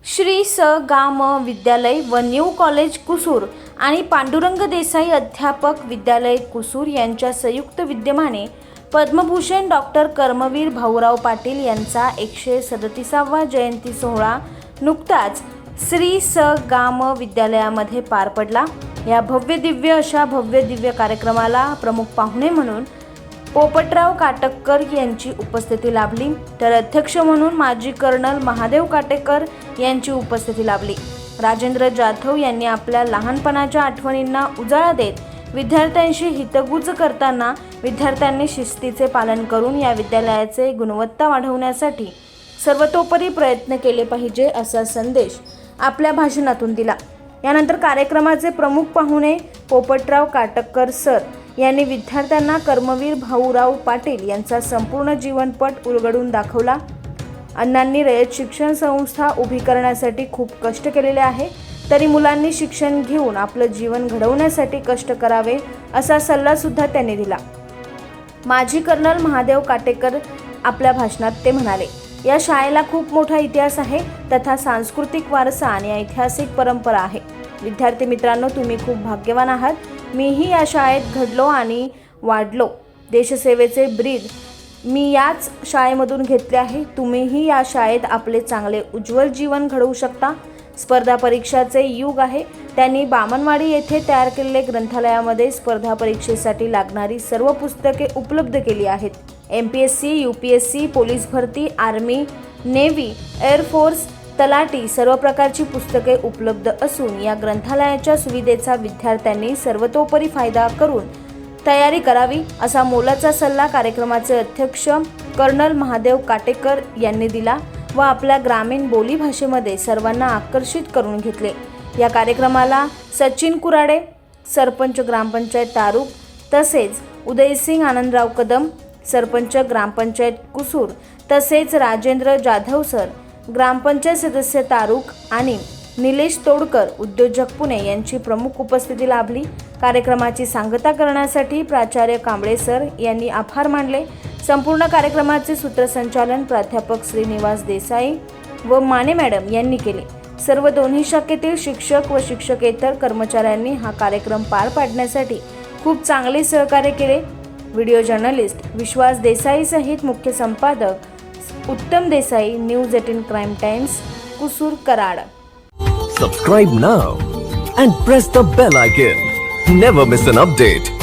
श्री स गा म विद्यालय व न्यू कॉलेज कुसूर आणि पांडुरंग देसाई अध्यापक विद्यालय कुसूर यांच्या संयुक्त विद्यमाने पद्मभूषण डॉक्टर कर्मवीर भाऊराव पाटील यांचा 137वा जयंती सोहळा नुकताच श्री स गा म विद्यालयामध्ये पार पडला। या भव्य दिव्य कार्यक्रमाला प्रमुख पाहुणे म्हणून पोपटराव काटककर यांची उपस्थिती लाभली, तर अध्यक्ष म्हणून माजी कर्नल महादेव काटेकर यांची उपस्थिती लाभली। राजेंद्र जाधव यांनी आपल्या लहानपणाच्या आठवणींना उजाळा देत विद्यार्थ्यांशी हितगुज करताना विद्यार्थ्यांनी शिस्तीचे पालन करून या विद्यालयाचे गुणवत्ता वाढवण्यासाठी सर्वतोपरी प्रयत्न केले पाहिजे असा संदेश आपल्या भाषणातून दिला। यानंतर कार्यक्रमाचे प्रमुख पाहुणे पोपटराव काटककर सर यांनी विद्यार्थ्यांना कर्मवीर भाऊराव पाटील यांचा संपूर्ण जीवनपट उलगडून दाखवला। अण्णांनी रयत शिक्षण संस्था उभी करण्यासाठी खूप कष्ट केलेले आहे, तरी मुलांनी शिक्षण घेऊन आपलं जीवन घडवण्यासाठी कष्ट करावे असा सल्ला सुद्धा त्यांनी दिला। माजी कर्नल महादेव काटेकर आपल्या भाषणात ते म्हणाले, या शाळेला खूप मोठा इतिहास आहे तथा सांस्कृतिक वारसा आणि ऐतिहासिक परंपरा आहे। विद्यार्थी मित्रांनो, तुम्ही खूप भाग्यवान आहात। मीही या शाळेत घडलो आणि वाढलो। देशसेवेचे ब्रीद मी याच शाळेमधून घेतले आहे। तुम्हीही या शाळेत आपले चांगले उज्ज्वल जीवन घडवू शकता। स्पर्धा परीक्षाचे युग आहे। त्यांनी बामणवाडी येथे तयार केलेले ग्रंथालयामध्ये स्पर्धा परीक्षेसाठी लागणारी सर्व पुस्तके उपलब्ध केली आहेत। MPSC, UPSC, पोलीस भरती, आर्मी, नेव्ही, एअरफोर्स, तलाठी सर्व प्रकारची पुस्तके उपलब्ध असून या ग्रंथालयाच्या सुविधेचा विद्यार्थ्यांनी सर्वतोपरी फायदा करून तयारी करावी असा मोलाचा सल्ला कार्यक्रमाचे अध्यक्ष कर्नल महादेव काटेकर यांनी दिला व आपल्या ग्रामीण बोलीभाषेमध्ये सर्वांना आकर्षित करून घेतले। या कार्यक्रमाला सचिन कुराडे, सरपंच ग्रामपंचायत तारुक, तसेच उदयसिंग आनंदराव कदम, सरपंच ग्रामपंचायत कुसूर, तसेच राजेंद्र जाधव सर, ग्रामपंचायत सदस्य तारुक आणि निलेश तोडकर, उद्योजक पुणे यांची प्रमुख उपस्थिती लाभली। कार्यक्रमाची सांगता करण्यासाठी प्राचार्य कांबळे सर यांनी आभार मानले। संपूर्ण कार्यक्रमाचे सूत्रसंचालन प्राध्यापक श्रीनिवास देसाई व माने मॅडम यांनी केले। सर्व दोन्ही शाखेतील शिक्षक व शिक्षकेतर कर्मचाऱ्यांनी हा कार्यक्रम पार पाडण्यासाठी खूप चांगले सहकार्य केले। व्हिडिओ जर्नलिस्ट विश्वास देसाई सहित मुख्य संपादक उत्तम Desai, news 18 crime times, Kasur, Karad. Subscribe now and press the bell icon. Never miss an update.